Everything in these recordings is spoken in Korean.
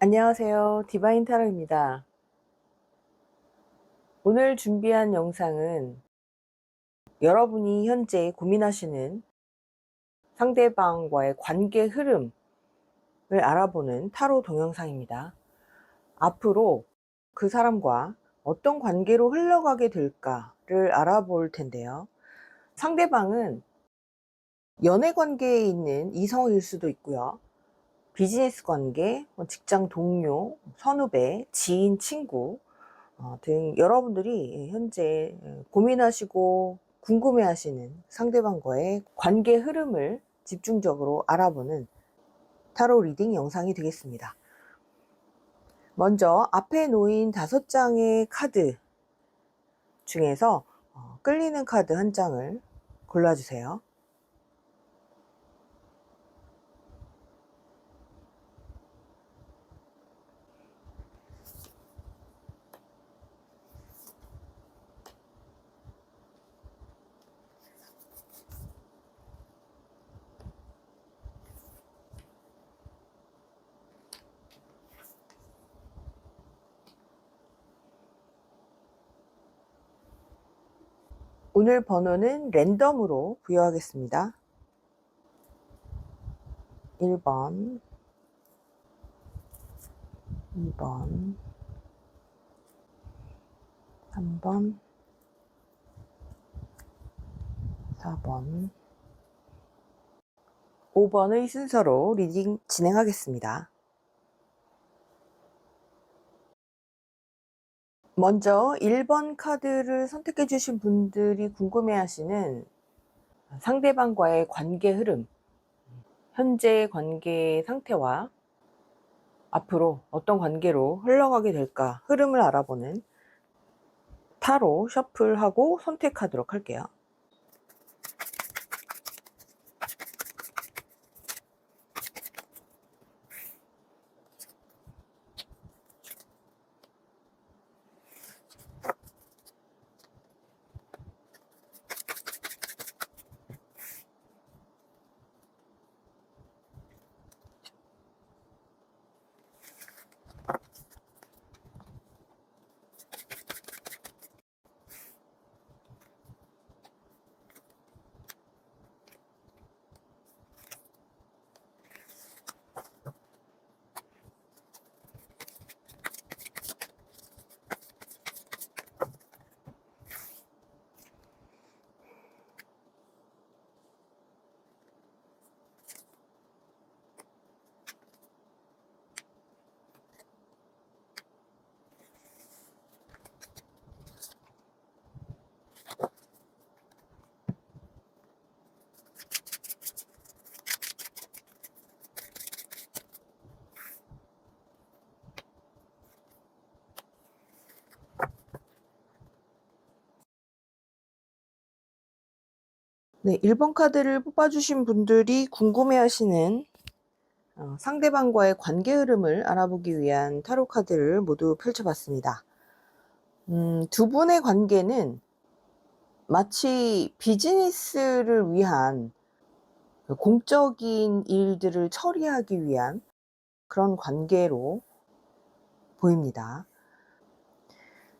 안녕하세요. 디바인 타로입니다. 오늘 준비한 영상은 여러분이 현재 고민하시는 상대방과의 관계 흐름을 알아보는 타로 동영상입니다. 앞으로 그 사람과 어떤 관계로 흘러가게 될까를 알아볼 텐데요. 상대방은 연애 관계에 있는 이성일 수도 있고요. 비즈니스 관계, 직장 동료, 선후배, 지인, 친구 등 여러분들이 현재 고민하시고 궁금해하시는 상대방과의 관계 흐름을 집중적으로 알아보는 타로 리딩 영상이 되겠습니다. 먼저 앞에 놓인 5장의 카드 중에서 끌리는 카드 한 장을 골라주세요. 오늘 번호는 랜덤으로 부여하겠습니다. 1번, 2번, 3번, 4번, 5번의 순서로 리딩 진행하겠습니다. 먼저 1번 카드를 선택해 주신 분들이 궁금해하시는 상대방과의 관계 흐름, 현재 관계 상태와 앞으로 어떤 관계로 흘러가게 될까 흐름을 알아보는 타로 셔플하고 선택하도록 할게요. 네, 1번 카드를 뽑아주신 분들이 궁금해하시는 상대방과의 관계 흐름을 알아보기 위한 타로 카드를 모두 펼쳐봤습니다. 두 분의 관계는 마치 비즈니스를 위한 공적인 일들을 처리하기 위한 그런 관계로 보입니다.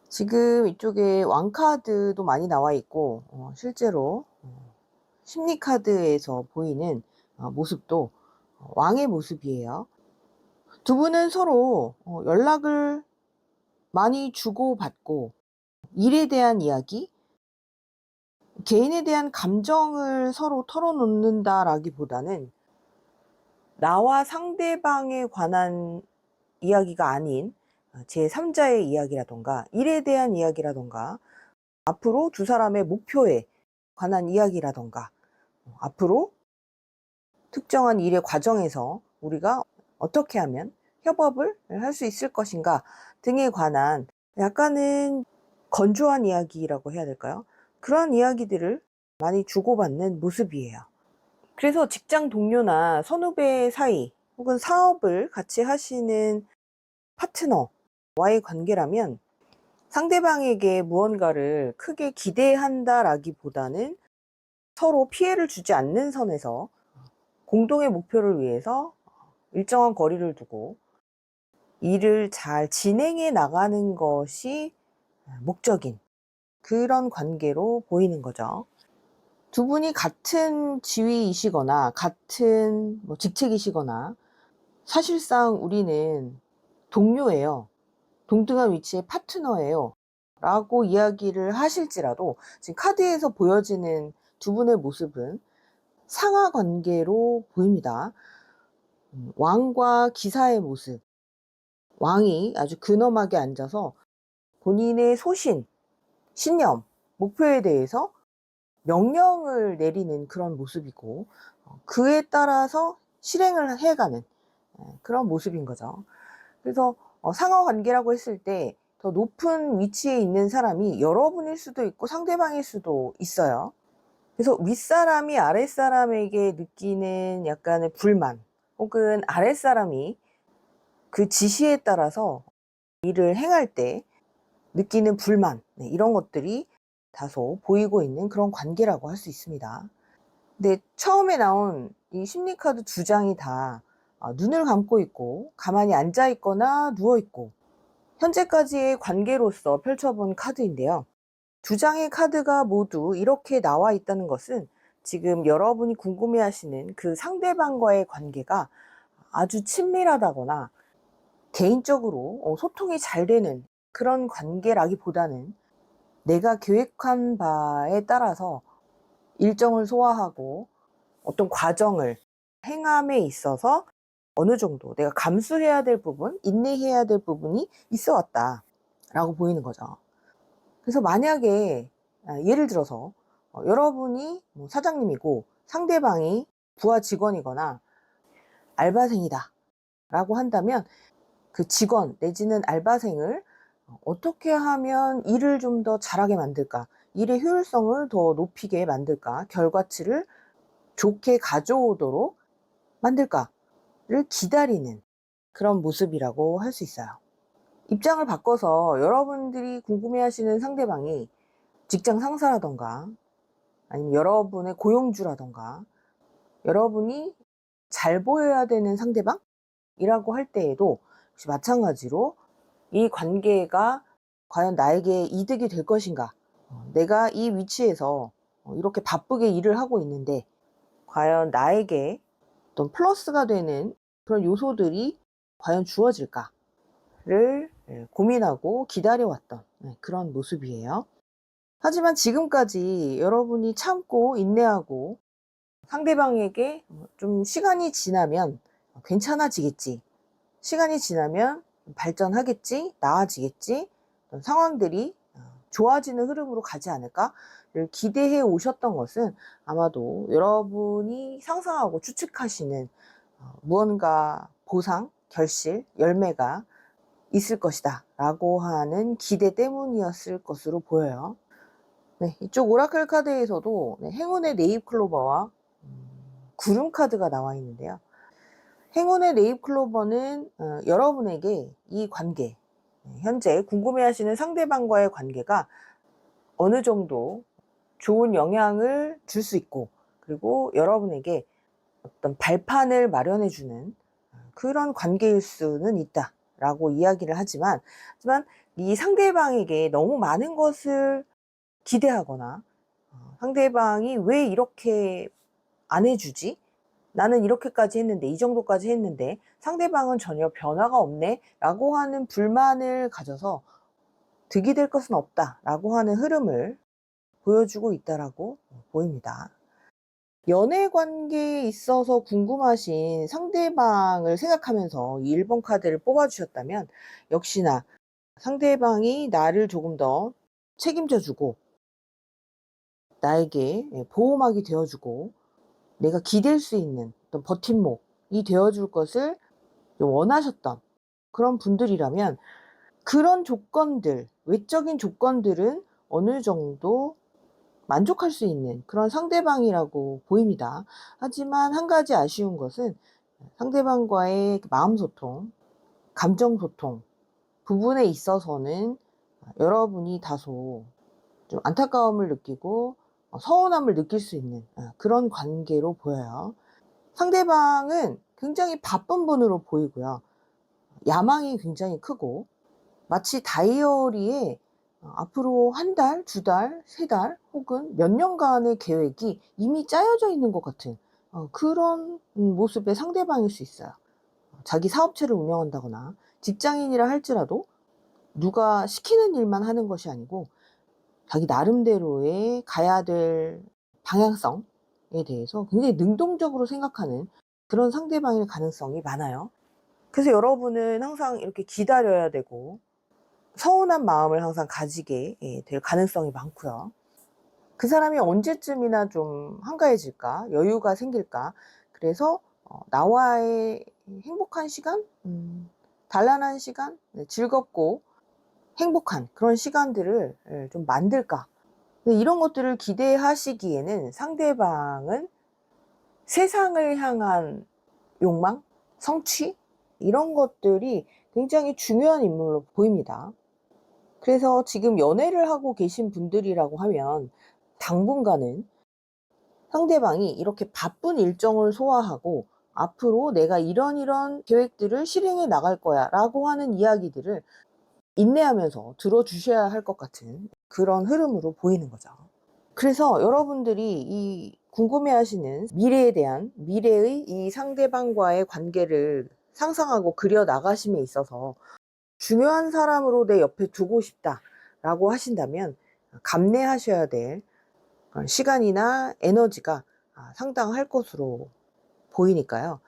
지금 이쪽에 왕카드도 많이 나와 있고 실제로 심리카드에서 보이는 모습도 왕의 모습이에요. 두 분은 서로 연락을 많이 주고받고 일에 대한 이야기, 개인에 대한 감정을 서로 털어놓는다라기보다는 나와 상대방에 관한 이야기가 아닌 제3자의 이야기라던가 일에 대한 이야기라던가 앞으로 두 사람의 목표에 관한 이야기라던가 앞으로 특정한 일의 과정에서 우리가 어떻게 하면 협업을 할 수 있을 것인가 등에 관한 약간은 건조한 이야기라고 해야 될까요? 그런 이야기들을 많이 주고받는 모습이에요. 그래서 직장 동료나 선후배 사이 혹은 사업을 같이 하시는 파트너와의 관계라면 상대방에게 무언가를 크게 기대한다라기보다는 서로 피해를 주지 않는 선에서 공동의 목표를 위해서 일정한 거리를 두고 일을 잘 진행해 나가는 것이 목적인 그런 관계로 보이는 거죠. 두 분이 같은 지위이시거나 같은 직책이시거나 사실상 우리는 동료예요. 동등한 위치의 파트너예요. 라고 이야기를 하실지라도 지금 카드에서 보여지는 두 분의 모습은 상하 관계로 보입니다. 왕과 기사의 모습. 왕이 아주 근엄하게 앉아서 본인의 소신, 신념, 목표에 대해서 명령을 내리는 그런 모습이고, 그에 따라서 실행을 해가는 그런 모습인 거죠. 그래서 상하 관계라고 했을 때 더 높은 위치에 있는 사람이 여러분일 수도 있고 상대방일 수도 있어요. 그래서 윗사람이 아랫사람에게 느끼는 약간의 불만, 혹은 아랫사람이 그 지시에 따라서 일을 행할 때 느끼는 불만, 이런 것들이 다소 보이고 있는 그런 관계라고 할 수 있습니다. 근데 처음에 나온 이 심리카드 두 장이 다 눈을 감고 있고 가만히 앉아 있거나 누워 있고, 현재까지의 관계로서 펼쳐본 카드인데요. 두 장의 카드가 모두 이렇게 나와 있다는 것은 지금 여러분이 궁금해하시는 그 상대방과의 관계가 아주 친밀하다거나 개인적으로 소통이 잘 되는 그런 관계라기보다는 내가 계획한 바에 따라서 일정을 소화하고 어떤 과정을 행함에 있어서 어느 정도 내가 감수해야 될 부분, 인내해야 될 부분이 있어 왔다 라고 보이는 거죠. 그래서 만약에 예를 들어서 여러분이 사장님이고 상대방이 부하 직원이거나 알바생이다 라고 한다면, 그 직원 내지는 알바생을 어떻게 하면 일을 좀 더 잘하게 만들까, 일의 효율성을 더 높이게 만들까, 결과치를 좋게 가져오도록 만들까를 기다리는 그런 모습이라고 할 수 있어요. 입장을 바꿔서 여러분들이 궁금해하시는 상대방이 직장 상사라던가 아니면 여러분의 고용주라던가 여러분이 잘 보여야 되는 상대방이라고 할 때에도 역시 마찬가지로 이 관계가 과연 나에게 이득이 될 것인가, 내가 이 위치에서 이렇게 바쁘게 일을 하고 있는데 과연 나에게 어떤 플러스가 되는 그런 요소들이 과연 주어질까를 고민하고 기다려왔던 그런 모습이에요. 하지만 지금까지 여러분이 참고 인내하고 상대방에게 좀 시간이 지나면 괜찮아지겠지, 시간이 지나면 발전하겠지, 나아지겠지, 어떤 상황들이 좋아지는 흐름으로 가지 않을까를 기대해 오셨던 것은 아마도 여러분이 상상하고 추측하시는 무언가 보상, 결실, 열매가 있을 것이다 라고 하는 기대 때문이었을 것으로 보여요. 이쪽 오라클 카드에서도 행운의 네잎 클로버와 구름 카드가 나와 있는데요. 행운의 네잎 클로버는 여러분에게 이 관계, 현재 궁금해하시는 상대방과의 관계가 어느 정도 좋은 영향을 줄 수 있고, 그리고 여러분에게 어떤 발판을 마련해주는 그런 관계일 수는 있다 라고 이야기를 하지만 이 상대방에게 너무 많은 것을 기대하거나 상대방이 왜 이렇게 안 해주지? 나는 이렇게까지 했는데, 이 정도까지 했는데 상대방은 전혀 변화가 없네 라고 하는 불만을 가져서 득이 될 것은 없다 라고 하는 흐름을 보여주고 있다라고 보입니다. 연애 관계에 있어서 궁금하신 상대방을 생각하면서 이 1번 카드를 뽑아주셨다면, 역시나 상대방이 나를 조금 더 책임져주고 나에게 보호막이 되어주고 내가 기댈 수 있는 어떤 버팀목이 되어줄 것을 원하셨던 그런 분들이라면, 그런 조건들, 외적인 조건들은 어느 정도 만족할 수 있는 그런 상대방이라고 보입니다. 하지만 한 가지 아쉬운 것은 상대방과의 마음소통, 감정소통 부분에 있어서는 여러분이 다소 좀 안타까움을 느끼고 서운함을 느낄 수 있는 그런 관계로 보여요. 상대방은 굉장히 바쁜 분으로 보이고요. 야망이 굉장히 크고 마치 다이어리에 앞으로 한 달, 두 달, 세 달 혹은 몇 년간의 계획이 이미 짜여져 있는 것 같은 그런 모습의 상대방일 수 있어요. 자기 사업체를 운영한다거나 직장인이라 할지라도 누가 시키는 일만 하는 것이 아니고 자기 나름대로의 가야 될 방향성에 대해서 굉장히 능동적으로 생각하는 그런 상대방일 가능성이 많아요. 그래서 여러분은 항상 이렇게 기다려야 되고 서운한 마음을 항상 가지게 될 가능성이 많고요. 그 사람이 언제쯤이나 좀 한가해질까? 여유가 생길까? 그래서 나와의 행복한 시간? 단란한 시간? 네, 즐겁고 행복한 그런 시간들을 좀 만들까? 이런 것들을 기대하시기에는 상대방은 세상을 향한 욕망, 성취 이런 것들이 굉장히 중요한 인물로 보입니다. 그래서 지금 연애를 하고 계신 분들이라고 하면 당분간은 상대방이 이렇게 바쁜 일정을 소화하고 앞으로 내가 이런 계획들을 실행해 나갈 거야 라고 하는 이야기들을 인내하면서 들어주셔야 할 것 같은 그런 흐름으로 보이는 거죠. 그래서 여러분들이 이 궁금해하시는 미래에 대한 미래의 이 상대방과의 관계를 상상하고 그려 나가심에 있어서 중요한 사람으로 내 옆에 두고 싶다라고 하신다면 감내하셔야 될 시간이나 에너지가 상당할 것으로 보이니까요.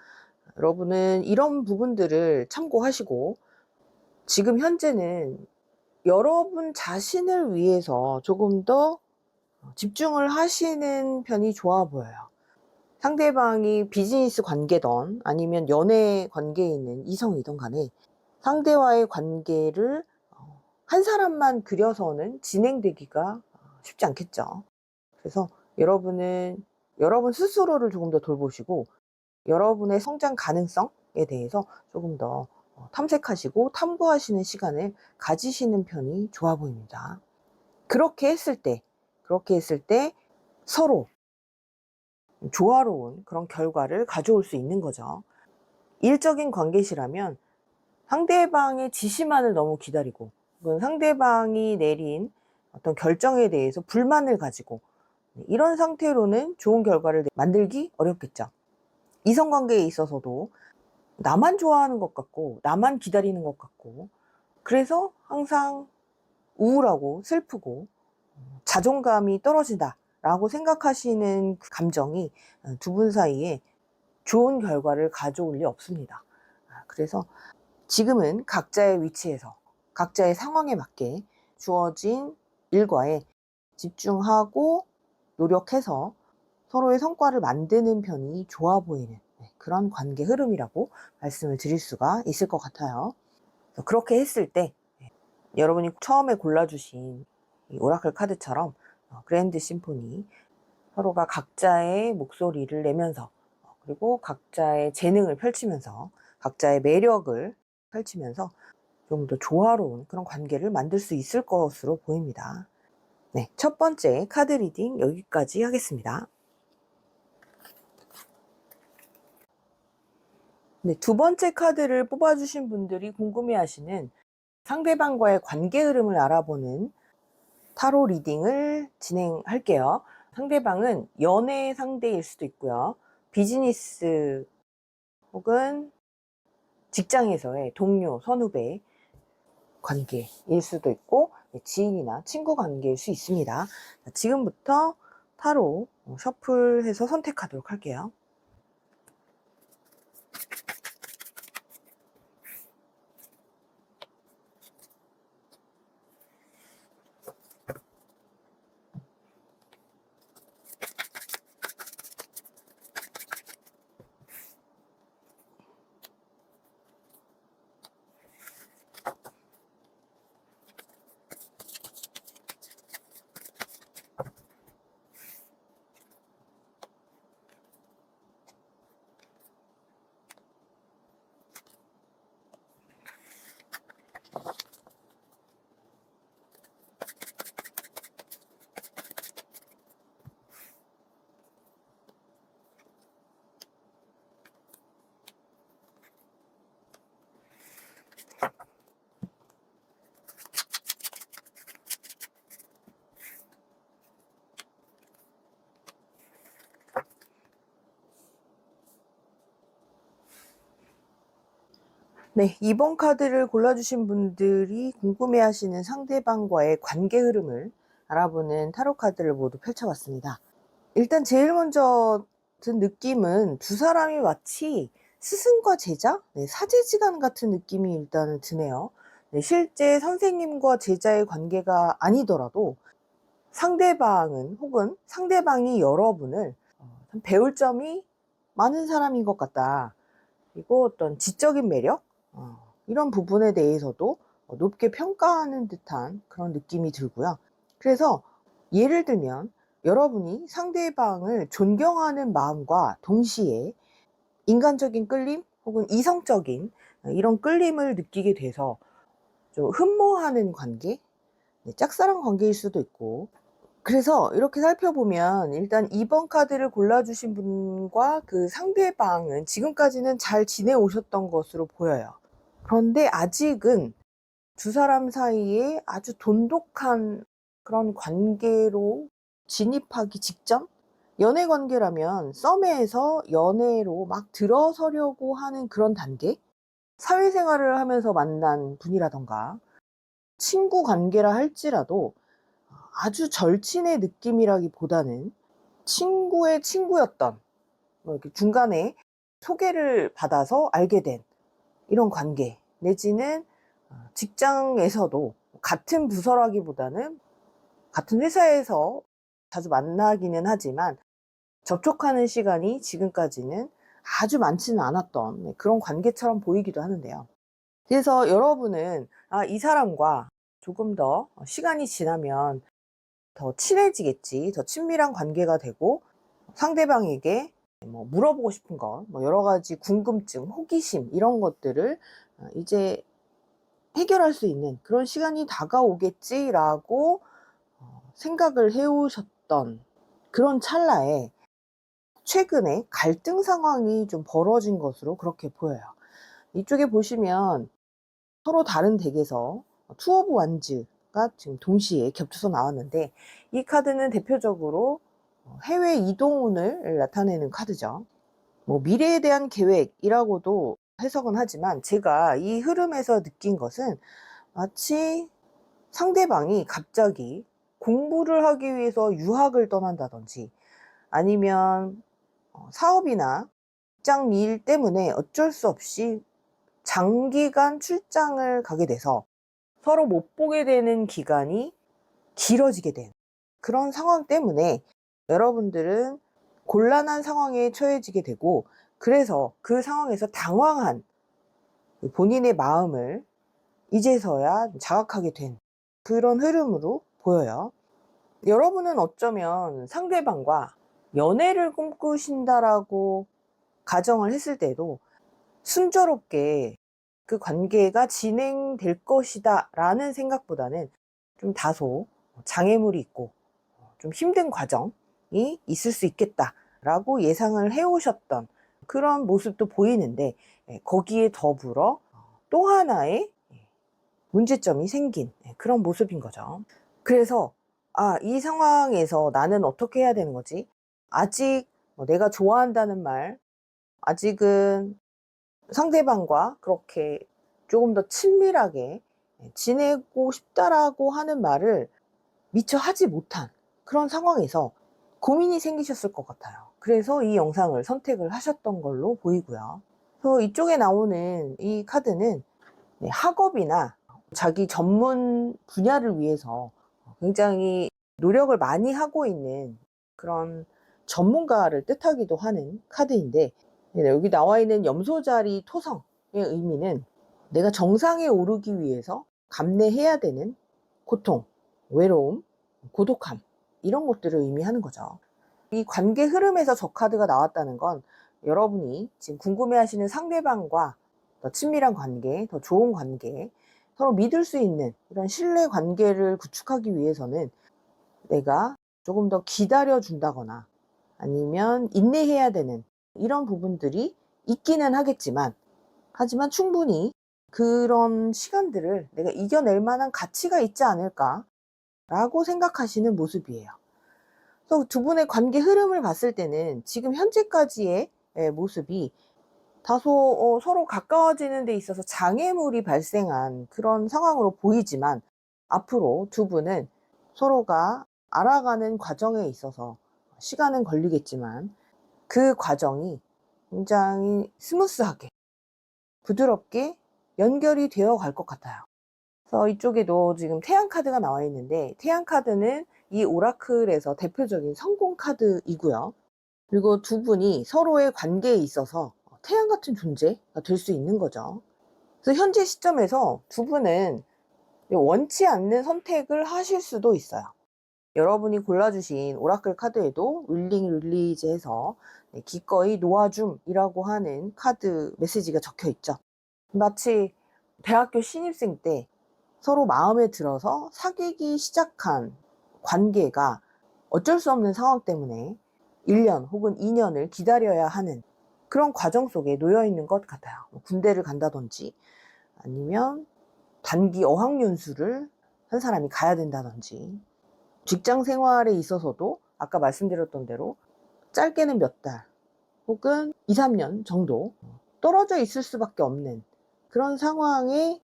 여러분은 이런 부분들을 참고하시고 지금 현재는 여러분 자신을 위해서 조금 더 집중을 하시는 편이 좋아 보여요. 상대방이 비즈니스 관계든 아니면 연애 관계에 있는 이성이든 간에 상대와의 관계를 한 사람만 그려서는 진행되기가 쉽지 않겠죠. 그래서 여러분은 여러분 스스로를 조금 더 돌보시고 여러분의 성장 가능성에 대해서 조금 더 탐색하시고 탐구하시는 시간을 가지시는 편이 좋아 보입니다. 그렇게 했을 때 서로 조화로운 그런 결과를 가져올 수 있는 거죠. 일적인 관계시라면 상대방의 지시만을 너무 기다리고 혹은 상대방이 내린 어떤 결정에 대해서 불만을 가지고 이런 상태로는 좋은 결과를 만들기 어렵겠죠. 이성관계에 있어서도 나만 좋아하는 것 같고 나만 기다리는 것 같고 그래서 항상 우울하고 슬프고 자존감이 떨어진다 라고 생각하시는 그 감정이 두 분 사이에 좋은 결과를 가져올 리 없습니다. 그래서 지금은 각자의 위치에서 각자의 상황에 맞게 주어진 일과에 집중하고 노력해서 서로의 성과를 만드는 편이 좋아 보이는 그런 관계 흐름이라고 말씀을 드릴 수가 있을 것 같아요. 그렇게 했을 때 여러분이 처음에 골라주신 이 오라클 카드처럼 그랜드 심포니 서로가 각자의 목소리를 내면서 그리고 각자의 재능을 펼치면서 각자의 매력을 펼치면서 좀 더 조화로운 그런 관계를 만들 수 있을 것으로 보입니다. 네, 첫 번째 카드 리딩 여기까지 하겠습니다. 네, 두 번째 카드를 뽑아주신 분들이 궁금해하시는 상대방과의 관계 흐름을 알아보는 타로 리딩을 진행할게요. 상대방은 연애 상대일 수도 있고요. 비즈니스 혹은 직장에서의 동료, 선후배 관계일 수도 있고 지인이나 친구 관계일 수 있습니다. 지금부터 타로 셔플해서 선택하도록 할게요. 네, 2번 카드를 골라주신 분들이 궁금해하시는 상대방과의 관계 흐름을 알아보는 타로 카드를 모두 펼쳐봤습니다. 일단 제일 먼저 든 느낌은 두 사람이 마치 스승과 제자? 네, 사제지간 같은 느낌이 일단은 드네요. 네, 실제 선생님과 제자의 관계가 아니더라도 상대방은 혹은 상대방이 여러분을 참 배울 점이 많은 사람인 것 같다. 그리고 어떤 지적인 매력? 이런 부분에 대해서도 높게 평가하는 듯한 그런 느낌이 들고요. 그래서 예를 들면 여러분이 상대방을 존경하는 마음과 동시에 인간적인 끌림 혹은 이성적인 이런 끌림을 느끼게 돼서 좀 흠모하는 관계? 네, 짝사랑 관계일 수도 있고. 그래서 이렇게 살펴보면 일단 2번 카드를 골라주신 분과 그 상대방은 지금까지는 잘 지내오셨던 것으로 보여요. 그런데 아직은 두 사람 사이에 아주 돈독한 그런 관계로 진입하기 직전? 연애 관계라면 썸에서 연애로 막 들어서려고 하는 그런 단계? 사회생활을 하면서 만난 분이라던가 친구 관계라 할지라도 아주 절친의 느낌이라기보다는 친구의 친구였던, 뭐 이렇게 중간에 소개를 받아서 알게 된 이런 관계, 내지는 직장에서도 같은 부서라기보다는 같은 회사에서 자주 만나기는 하지만 접촉하는 시간이 지금까지는 아주 많지는 않았던, 네, 그런 관계처럼 보이기도 하는데요. 그래서 여러분은 이 사람과 조금 더 시간이 지나면 더 친해지겠지, 더 친밀한 관계가 되고 상대방에게 뭐 물어보고 싶은 것, 뭐 여러 가지 궁금증, 호기심 이런 것들을 이제 해결할 수 있는 그런 시간이 다가오겠지라고 생각을 해오셨던 그런 찰나에 최근에 갈등 상황이 좀 벌어진 것으로 그렇게 보여요. 이쪽에 보시면 서로 다른 덱에서 투 오브 완즈가 지금 동시에 겹쳐서 나왔는데, 이 카드는 대표적으로 해외 이동운을 나타내는 카드죠. 뭐 미래에 대한 계획이라고도 해석은 하지만 제가 이 흐름에서 느낀 것은 마치 상대방이 갑자기 공부를 하기 위해서 유학을 떠난다든지, 아니면 사업이나 직장 일 때문에 어쩔 수 없이 장기간 출장을 가게 돼서 서로 못 보게 되는 기간이 길어지게 된 그런 상황 때문에 여러분들은 곤란한 상황에 처해지게 되고, 그래서 그 상황에서 당황한 본인의 마음을 이제서야 자각하게 된 그런 흐름으로 보여요. 여러분은 어쩌면 상대방과 연애를 꿈꾸신다라고 가정을 했을 때도 순조롭게 그 관계가 진행될 것이다 라는 생각보다는 좀 다소 장애물이 있고 좀 힘든 과정이 있을 수 있겠다 라고 예상을 해오셨던 그런 모습도 보이는데, 거기에 더불어 또 하나의 문제점이 생긴 그런 모습인 거죠. 그래서 이 상황에서 나는 어떻게 해야 되는 거지? 아직 내가 좋아한다는 말, 아직은 상대방과 그렇게 조금 더 친밀하게 지내고 싶다라고 하는 말을 미처 하지 못한 그런 상황에서 고민이 생기셨을 것 같아요. 그래서 이 영상을 선택을 하셨던 걸로 보이고요. 그래서 이쪽에 나오는 이 카드는 학업이나 자기 전문 분야를 위해서 굉장히 노력을 많이 하고 있는 그런 전문가를 뜻하기도 하는 카드인데, 여기 나와 있는 염소자리 토성의 의미는 내가 정상에 오르기 위해서 감내해야 되는 고통, 외로움, 고독함 이런 것들을 의미하는 거죠. 이 관계 흐름에서 저 카드가 나왔다는 건 여러분이 지금 궁금해하시는 상대방과 더 친밀한 관계, 더 좋은 관계, 서로 믿을 수 있는 이런 신뢰 관계를 구축하기 위해서는 내가 조금 더 기다려 준다거나 아니면 인내해야 되는 이런 부분들이 있기는 하겠지만, 하지만 충분히 그런 시간들을 내가 이겨낼 만한 가치가 있지 않을까라고 생각하시는 모습이에요. 그래서 두 분의 관계 흐름을 봤을 때는 지금 현재까지의 모습이 다소 서로 가까워지는 데 있어서 장애물이 발생한 그런 상황으로 보이지만, 앞으로 두 분은 서로가 알아가는 과정에 있어서 시간은 걸리겠지만 그 과정이 굉장히 스무스하게 부드럽게 연결이 되어 갈 것 같아요. 그래서 이쪽에도 지금 태양 카드가 나와 있는데, 태양 카드는 이 오라클에서 대표적인 성공 카드이고요. 그리고 두 분이 서로의 관계에 있어서 태양 같은 존재가 될 수 있는 거죠. 그래서 현재 시점에서 두 분은 원치 않는 선택을 하실 수도 있어요. 여러분이 골라주신 오라클 카드에도 윌링 릴리즈해서 기꺼이 놓아줌이라고 하는 카드 메시지가 적혀 있죠. 마치 대학교 신입생 때 서로 마음에 들어서 사귀기 시작한 관계가 어쩔 수 없는 상황 때문에 1년 혹은 2년을 기다려야 하는 그런 과정 속에 놓여 있는 것 같아요. 군대를 간다든지, 아니면 단기 어학연수를 한 사람이 가야 된다든지, 직장 생활에 있어서도 아까 말씀드렸던 대로 짧게는 몇 달 혹은 2, 3년 정도 떨어져 있을 수밖에 없는 그런 상황에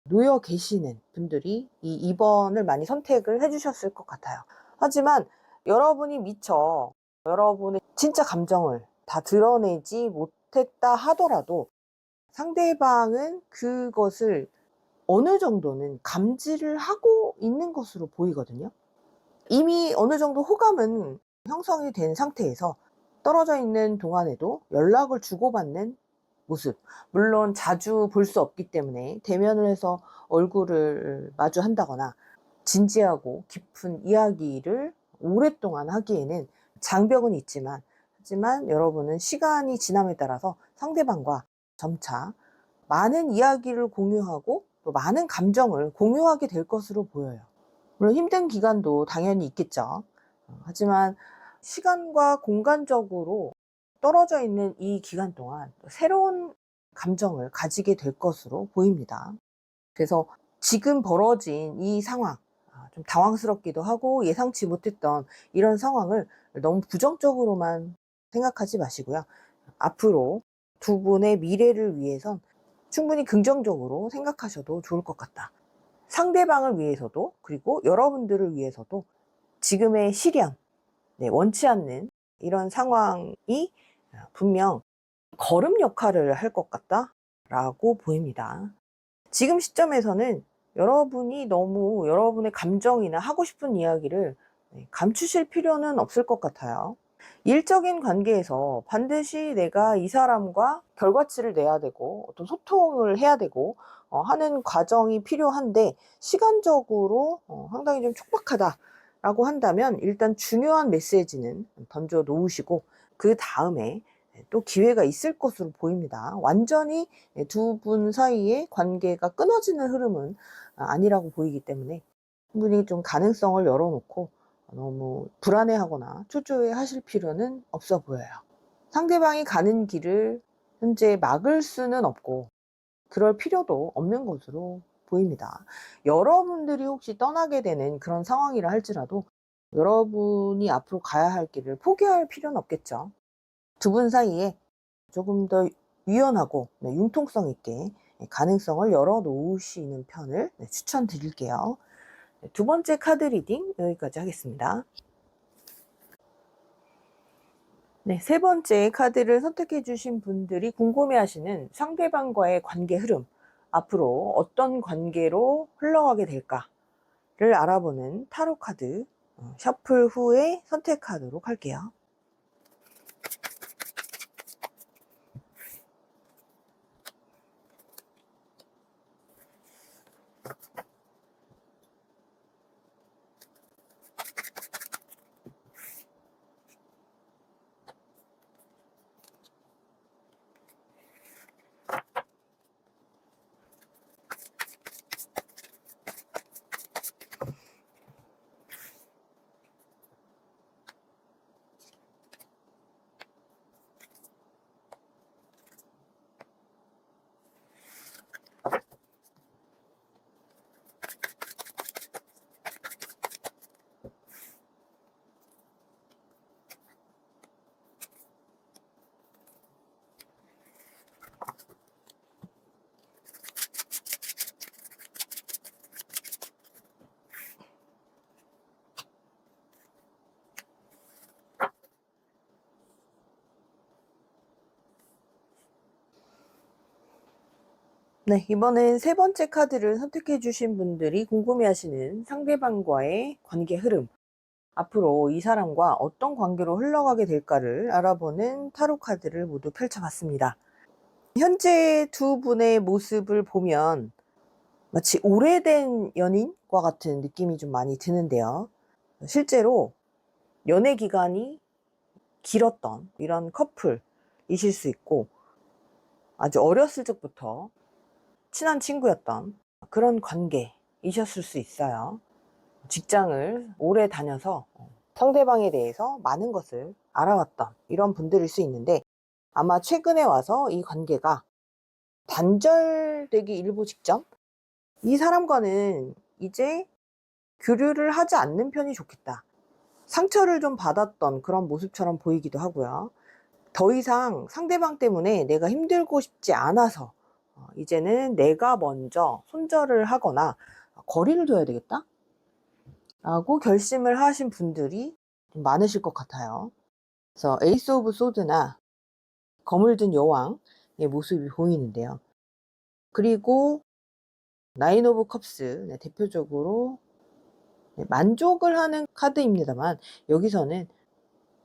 놓여 계시는 분들이 이 2번을 많이 선택을 해 주셨을 것 같아요. 하지만 여러분이 미처 여러분의 진짜 감정을 다 드러내지 못했다 하더라도 상대방은 그것을 어느 정도는 감지를 하고 있는 것으로 보이거든요. 이미 어느 정도 호감은 형성이 된 상태에서 떨어져 있는 동안에도 연락을 주고받는 모습, 물론 자주 볼 수 없기 때문에 대면을 해서 얼굴을 마주한다거나 진지하고 깊은 이야기를 오랫동안 하기에는 장벽은 있지만, 하지만 여러분은 시간이 지남에 따라서 상대방과 점차 많은 이야기를 공유하고 또 많은 감정을 공유하게 될 것으로 보여요. 물론 힘든 기간도 당연히 있겠죠. 하지만 시간과 공간적으로 떨어져 있는 이 기간 동안 새로운 감정을 가지게 될 것으로 보입니다. 그래서 지금 벌어진 이 상황, 좀 당황스럽기도 하고 예상치 못했던 이런 상황을 너무 부정적으로만 생각하지 마시고요. 앞으로 두 분의 미래를 위해선 충분히 긍정적으로 생각하셔도 좋을 것 같다. 상대방을 위해서도, 그리고 여러분들을 위해서도 지금의 시련, 원치 않는 이런 상황이 분명 걸음 역할을 할 것 같다라고 보입니다. 지금 시점에서는 여러분이 너무 여러분의 감정이나 하고 싶은 이야기를 감추실 필요는 없을 것 같아요. 일적인 관계에서 반드시 내가 이 사람과 결과치를 내야 되고 어떤 소통을 해야 되고 하는 과정이 필요한데, 시간적으로 상당히 좀 촉박하다라고 한다면 일단 중요한 메시지는 던져 놓으시고 그 다음에 또 기회가 있을 것으로 보입니다. 완전히 두 분 사이의 관계가 끊어지는 흐름은 아니라고 보이기 때문에 충분히 좀 가능성을 열어놓고 너무 불안해하거나 초조해 하실 필요는 없어 보여요. 상대방이 가는 길을 현재 막을 수는 없고 그럴 필요도 없는 것으로 보입니다. 여러분들이 혹시 떠나게 되는 그런 상황이라 할지라도 여러분이 앞으로 가야 할 길을 포기할 필요는 없겠죠. 두 분 사이에 조금 더 유연하고 융통성 있게 가능성을 열어 놓으시는 편을 추천드릴게요. 두 번째 카드 리딩 여기까지 하겠습니다. 세 번째 카드를 선택해 주신 분들이 궁금해 하시는 상대방과의 관계 흐름, 앞으로 어떤 관계로 흘러가게 될까를 알아보는 타로 카드 셔플 후에 선택하도록 할게요. 네, 이번엔 세 번째 카드를 선택해 주신 분들이 궁금해하시는 상대방과의 관계 흐름, 앞으로 이 사람과 어떤 관계로 흘러가게 될까를 알아보는 타로 카드를 모두 펼쳐봤습니다. 현재 두 분의 모습을 보면 마치 오래된 연인과 같은 느낌이 좀 많이 드는데요. 실제로 연애 기간이 길었던 이런 커플이실 수 있고, 아주 어렸을 적부터 친한 친구였던 그런 관계이셨을 수 있어요. 직장을 오래 다녀서 상대방에 대해서 많은 것을 알아왔던 이런 분들일 수 있는데, 아마 최근에 와서 이 관계가 단절되기 일보 직전, 이 사람과는 이제 교류를 하지 않는 편이 좋겠다. 상처를 좀 받았던 그런 모습처럼 보이기도 하고요. 더 이상 상대방 때문에 내가 힘들고 싶지 않아서 이제는 내가 먼저 손절을 하거나 거리를 둬야 되겠다 라고 결심을 하신 분들이 좀 많으실 것 같아요. 그래서 에이스 오브 소드나 검을 든 여왕의 모습이 보이는데요. 그리고 나인 오브 컵스, 네, 대표적으로 만족을 하는 카드입니다만, 여기서는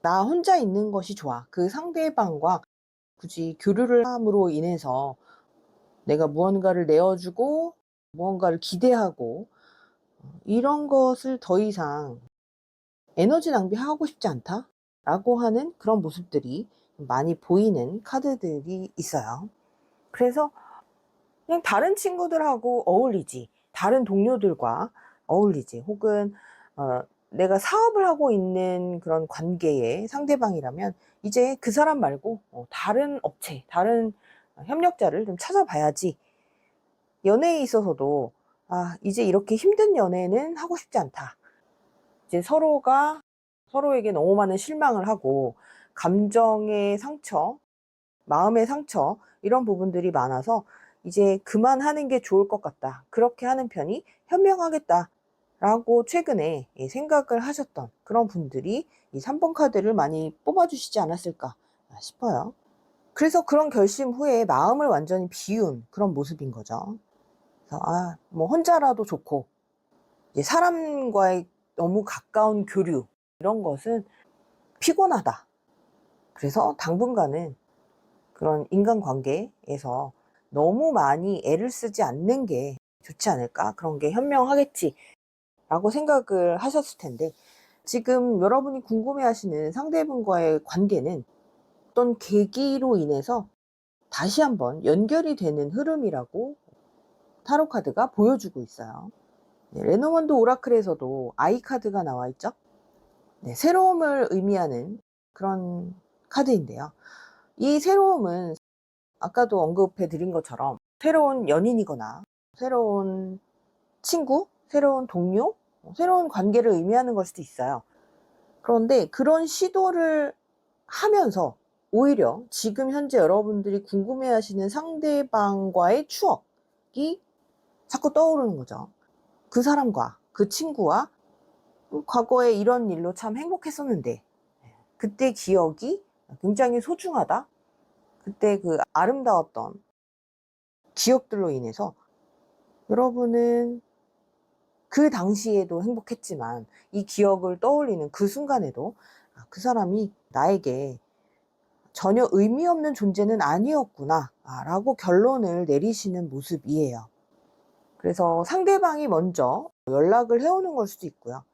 나 혼자 있는 것이 좋아. 그 상대방과 굳이 교류를 함으로 인해서 내가 무언가를 내어주고 무언가를 기대하고 이런 것을 더 이상 에너지 낭비하고 싶지 않다 라고 하는 그런 모습들이 많이 보이는 카드들이 있어요. 그래서 그냥 다른 친구들하고 어울리지, 다른 동료들과 어울리지, 혹은 내가 사업을 하고 있는 그런 관계의 상대방이라면 이제 그 사람 말고 다른 업체, 다른 협력자를 좀 찾아봐야지. 연애에 있어서도 이제 이렇게 힘든 연애는 하고 싶지 않다. 이제 서로가 서로에게 너무 많은 실망을 하고 감정의 상처, 마음의 상처, 이런 부분들이 많아서 이제 그만하는 게 좋을 것 같다. 그렇게 하는 편이 현명하겠다. 라고 최근에 생각을 하셨던 그런 분들이 이 3번 카드를 많이 뽑아주시지 않았을까 싶어요. 그래서 그런 결심 후에 마음을 완전히 비운 그런 모습인 거죠. 그래서 뭐 혼자라도 좋고, 이제 사람과의 너무 가까운 교류, 이런 것은 피곤하다. 그래서 당분간은 그런 인간관계에서 너무 많이 애를 쓰지 않는 게 좋지 않을까? 그런 게 현명하겠지 라고 생각을 하셨을 텐데, 지금 여러분이 궁금해하시는 상대분과의 관계는 어떤 계기로 인해서 다시 한번 연결이 되는 흐름이라고 타로 카드가 보여주고 있어요. 네, 레노먼드 오라클에서도 아이 카드가 나와 있죠. 네, 새로움을 의미하는 그런 카드인데요. 이 새로움은 아까도 언급해 드린 것처럼 새로운 연인이거나 새로운 친구, 새로운 동료, 새로운 관계를 의미하는 걸 수도 있어요. 그런데 그런 시도를 하면서 오히려 지금 현재 여러분들이 궁금해하시는 상대방과의 추억이 자꾸 떠오르는 거죠. 그 사람과, 그 친구와 과거에 이런 일로 참 행복했었는데 그때 기억이 굉장히 소중하다. 그때 그 아름다웠던 기억들로 인해서 여러분은 그 당시에도 행복했지만 이 기억을 떠올리는 그 순간에도 그 사람이 나에게 전혀 의미 없는 존재는 아니었구나 라고 결론을 내리시는 모습이에요. 그래서 상대방이 먼저 연락을 해오는 걸 수도 있고요.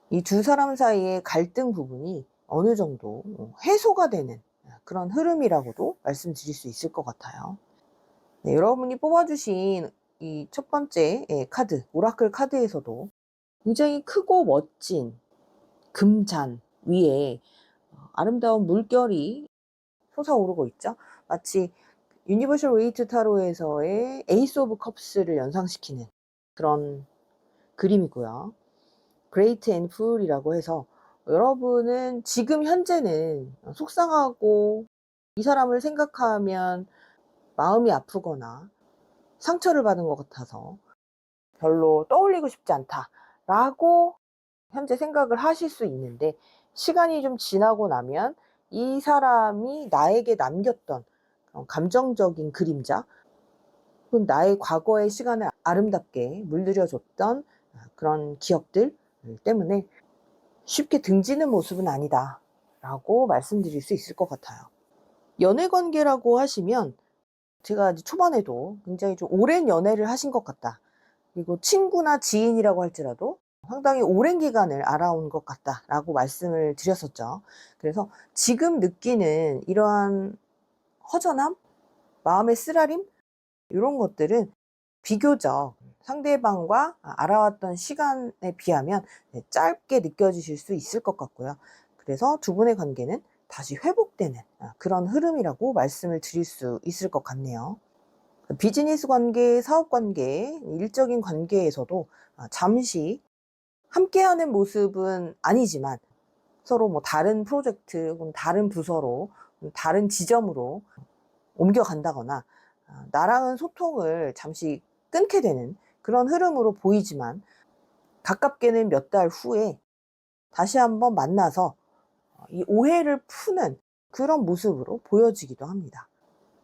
이 두 사람 사이의 갈등 부분이 어느 정도 해소가 되는 그런 흐름이라고도 말씀드릴 수 있을 것 같아요. 네, 여러분이 뽑아주신 이 첫 번째 카드, 오라클 카드에서도 굉장히 크고 멋진 금잔 위에 아름다운 물결이 솟아오르고 있죠. 마치 유니버셜 웨이트 타로에서의 에이스 오브 컵스를 연상시키는 그런 그림이고요. 그레이트 앤 풀이라고 해서 여러분은 지금 현재는 속상하고 이 사람을 생각하면 마음이 아프거나 상처를 받은 것 같아서 별로 떠올리고 싶지 않다라고 현재 생각을 하실 수 있는데, 시간이 좀 지나고 나면 이 사람이 나에게 남겼던 그런 감정적인 그림자, 혹은 나의 과거의 시간을 아름답게 물들여줬던 그런 기억들 때문에 쉽게 등지는 모습은 아니다 라고 말씀드릴 수 있을 것 같아요. 연애 관계라고 하시면 제가 이제 초반에도 굉장히 좀 오랜 연애를 하신 것 같다, 그리고 친구나 지인이라고 할지라도 상당히 오랜 기간을 알아온 것 같다라고 말씀을 드렸었죠. 그래서 지금 느끼는 이러한 허전함, 마음의 쓰라림, 이런 것들은 비교적 상대방과 알아왔던 시간에 비하면 짧게 느껴지실 수 있을 것 같고요. 그래서 두 분의 관계는 다시 회복되는 그런 흐름이라고 말씀을 드릴 수 있을 것 같네요. 비즈니스 관계, 사업 관계, 일적인 관계에서도 잠시 함께하는 모습은 아니지만 서로 뭐 다른 프로젝트 혹은 다른 부서로, 다른 지점으로 옮겨간다거나 나랑은 소통을 잠시 끊게 되는 그런 흐름으로 보이지만, 가깝게는 몇 달 후에 다시 한번 만나서 이 오해를 푸는 그런 모습으로 보여지기도 합니다.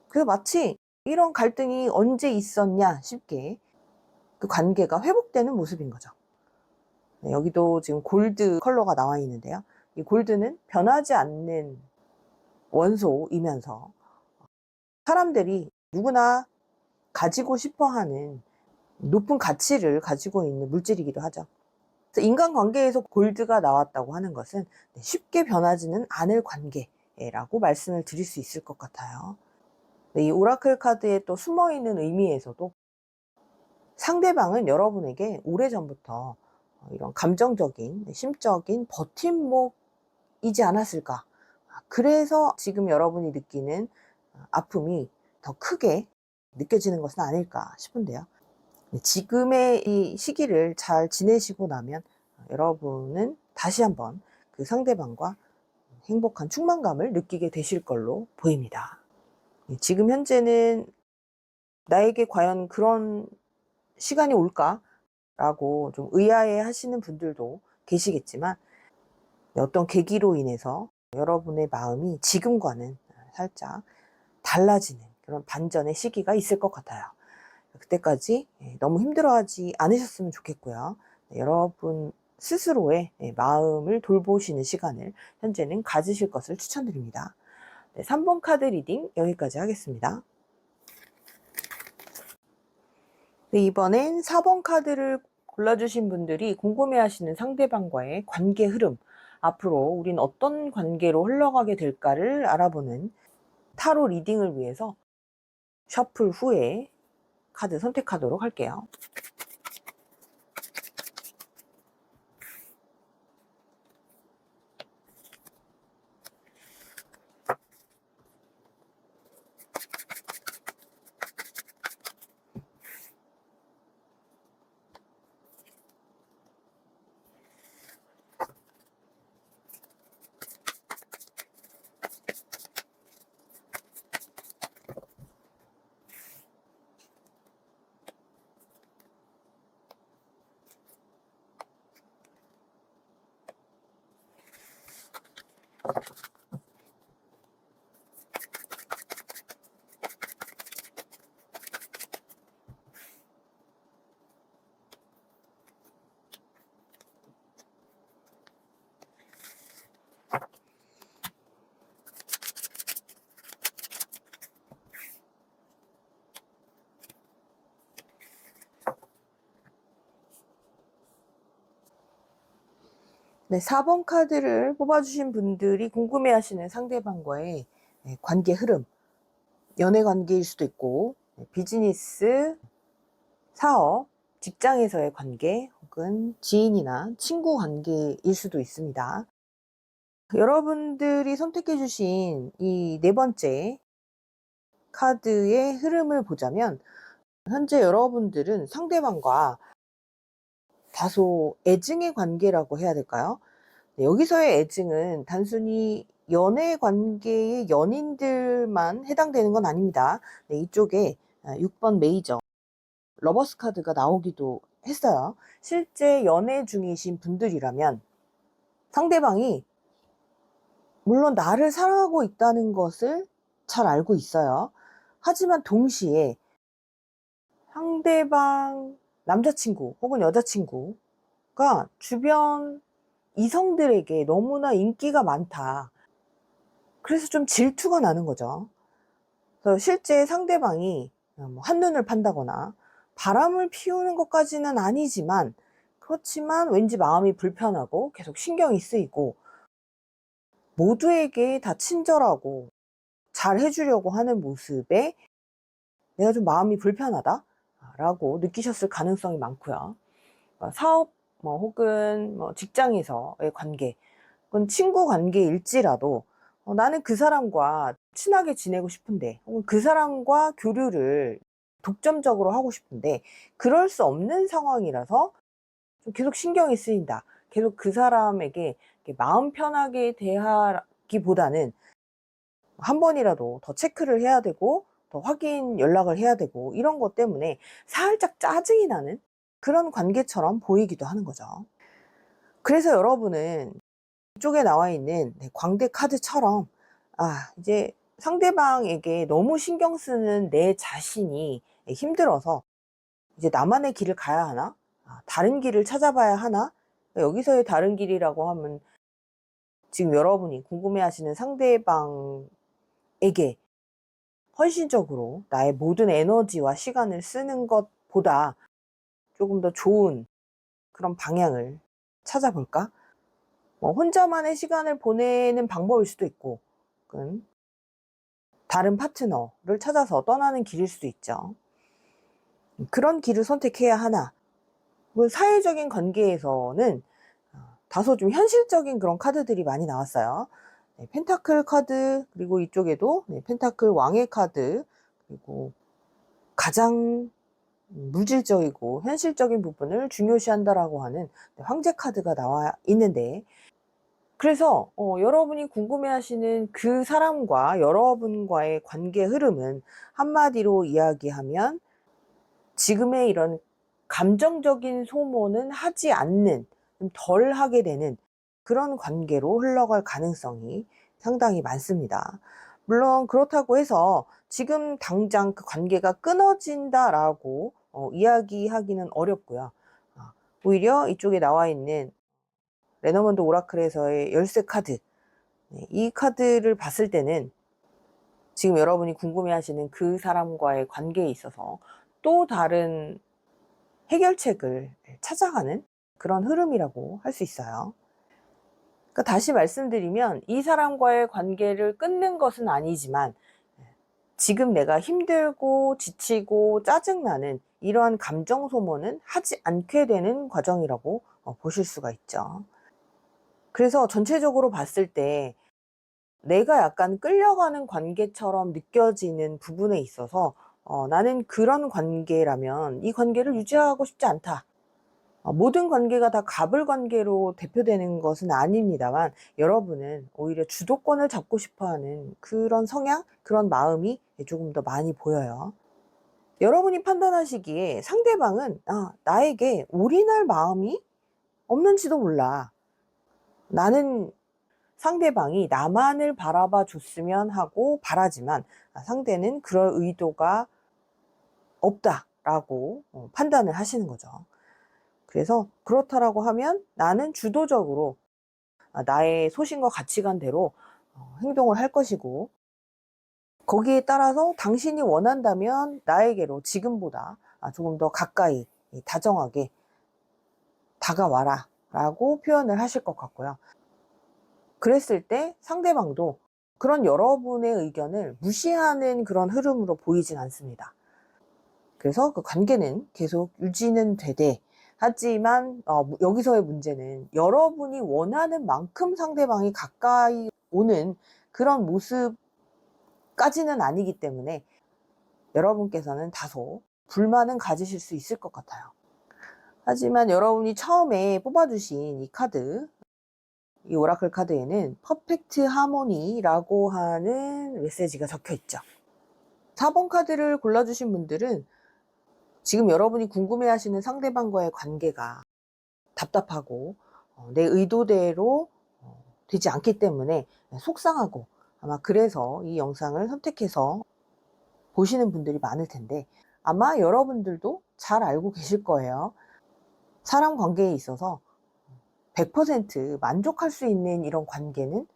그래서 마치 이런 갈등이 언제 있었냐 싶게 그 관계가 회복되는 모습인 거죠. 네, 여기도 지금 골드 컬러가 나와 있는데요. 이 골드는 변하지 않는 원소이면서 사람들이 누구나 가지고 싶어 하는 높은 가치를 가지고 있는 물질이기도 하죠. 그래서 인간관계에서 골드가 나왔다고 하는 것은 쉽게 변하지는 않을 관계라고 말씀을 드릴 수 있을 것 같아요. 이 오라클 카드에 또 숨어있는 의미에서도 상대방은 여러분에게 오래전부터 이런 감정적인, 심적인 버팀목이지 않았을까. 그래서 지금 여러분이 느끼는 아픔이 더 크게 느껴지는 것은 아닐까 싶은데요. 지금의 이 시기를 잘 지내시고 나면 여러분은 다시 한번 그 상대방과 행복한 충만감을 느끼게 되실 걸로 보입니다. 지금 현재는 나에게 과연 그런 시간이 올까라고 좀 의아해 하시는 분들도 계시겠지만, 어떤 계기로 인해서 여러분의 마음이 지금과는 살짝 달라지는 그런 반전의 시기가 있을 것 같아요. 그때까지 너무 힘들어하지 않으셨으면 좋겠고요. 여러분 스스로의 마음을 돌보시는 시간을 현재는 가지실 것을 추천드립니다. 3번 카드 리딩 여기까지 하겠습니다. 이번엔 4번 카드를 골라주신 분들이 궁금해하시는 상대방과의 관계 흐름, 앞으로 우린 어떤 관계로 흘러가게 될까를 알아보는 타로 리딩을 위해서 셔플 후에 카드 선택하도록 할게요. 네, 4번 카드를 뽑아주신 분들이 궁금해하시는 상대방과의 관계 흐름, 연애 관계일 수도 있고 비즈니스, 사업, 직장에서의 관계, 혹은 지인이나 친구 관계일 수도 있습니다. 여러분들이 선택해 주신 이 네 번째 카드의 흐름을 보자면, 현재 여러분들은 상대방과 다소 애증의 관계라고 해야 될까요? 여기서의 애증은 단순히 연애 관계의 연인들만 해당되는 건 아닙니다. 이쪽에 6번 메이저 러버스 카드가 나오기도 했어요. 실제 연애 중이신 분들이라면 상대방이 물론 나를 사랑하고 있다는 것을 잘 알고 있어요. 하지만 동시에 상대방 남자친구 혹은 여자친구가 주변 이성들에게 너무나 인기가 많다. 그래서 좀 질투가 나는 거죠. 그래서 실제 상대방이 뭐 한눈을 판다거나 바람을 피우는 것까지는 아니지만, 그렇지만 왠지 마음이 불편하고 계속 신경이 쓰이고 모두에게 다 친절하고 잘 해주려고 하는 모습에 내가 좀 마음이 불편하다라고 느끼셨을 가능성이 많고요. 사업 혹은 직장에서의 관계, 그건 친구 관계일지라도 나는 그 사람과 친하게 지내고 싶은데, 혹은 그 사람과 교류를 독점적으로 하고 싶은데 그럴 수 없는 상황이라서 좀 계속 신경이 쓰인다. 계속 그 사람에게 마음 편하게 대하기보다는 한 번이라도 더 체크를 해야 되고 더 확인 연락을 해야 되고, 이런 것 때문에 살짝 짜증이 나는 그런 관계처럼 보이기도 하는 거죠. 그래서 여러분은 이쪽에 나와 있는 광대 카드처럼, 이제 상대방에게 너무 신경 쓰는 내 자신이 힘들어서 이제 나만의 길을 가야 하나? 다른 길을 찾아봐야 하나? 여기서의 다른 길이라고 하면 지금 여러분이 궁금해하시는 상대방에게 헌신적으로 나의 모든 에너지와 시간을 쓰는 것보다 조금 더 좋은 그런 방향을 찾아볼까? 혼자만의 시간을 보내는 방법일 수도 있고, 혹은 다른 파트너를 찾아서 떠나는 길일 수도 있죠. 그런 길을 선택해야 하나? 사회적인 관계에서는 다소 좀 현실적인 그런 카드들이 많이 나왔어요. 펜타클 카드, 그리고 이쪽에도 펜타클 왕의 카드, 그리고 가장 물질적이고 현실적인 부분을 중요시한다라고 하는 황제 카드가 나와 있는데, 그래서 여러분이 궁금해하시는 그 사람과 여러분과의 관계 흐름은 한마디로 이야기하면 지금의 이런 감정적인 소모는 하지 않는, 좀 덜 하게 되는 그런 관계로 흘러갈 가능성이 상당히 많습니다. 물론 그렇다고 해서 지금 당장 그 관계가 끊어진다라고 이야기하기는 어렵고요. 오히려 이쪽에 나와 있는 레너먼드 오라클에서의 열쇠 카드, 이 카드를 봤을 때는 지금 여러분이 궁금해하시는 그 사람과의 관계에 있어서 또 다른 해결책을 찾아가는 그런 흐름이라고 할 수 있어요. 그러니까 다시 말씀드리면, 이 사람과의 관계를 끊는 것은 아니지만 지금 내가 힘들고 지치고 짜증나는 이러한 감정 소모는 하지 않게 되는 과정이라고 보실 수가 있죠. 그래서 전체적으로 봤을 때 내가 약간 끌려가는 관계처럼 느껴지는 부분에 있어서 나는 그런 관계라면 이 관계를 유지하고 싶지 않다. 모든 관계가 다 갑을 관계로 대표되는 것은 아닙니다만, 여러분은 오히려 주도권을 잡고 싶어하는 그런 성향, 그런 마음이 조금 더 많이 보여요. 여러분이 판단하시기에 상대방은 나에게 올인할 마음이 없는지도 몰라. 나는 상대방이 나만을 바라봐 줬으면 하고 바라지만 상대는 그럴 의도가 없다라고 판단을 하시는 거죠. 그래서 그렇다라고 하면 나는 주도적으로 나의 소신과 가치관대로 행동을 할 것이고, 거기에 따라서 당신이 원한다면 나에게로 지금보다 조금 더 가까이 다정하게 다가와라 라고 표현을 하실 것 같고요. 그랬을 때 상대방도 그런 여러분의 의견을 무시하는 그런 흐름으로 보이진 않습니다. 그래서 그 관계는 계속 유지는 되되, 하지만 여기서의 문제는 여러분이 원하는 만큼 상대방이 가까이 오는 그런 모습까지는 아니기 때문에 여러분께서는 다소 불만은 가지실 수 있을 것 같아요. 하지만 여러분이 처음에 뽑아주신 이 카드, 이 오라클 카드에는 퍼펙트 하모니라고 하는 메시지가 적혀 있죠. 4번 카드를 골라주신 분들은 지금 여러분이 궁금해하시는 상대방과의 관계가 답답하고 내 의도대로 되지 않기 때문에 속상하고, 아마 그래서 이 영상을 선택해서 보시는 분들이 많을 텐데, 아마 여러분들도 잘 알고 계실 거예요. 사람 관계에 있어서 100% 만족할 수 있는 이런 관계는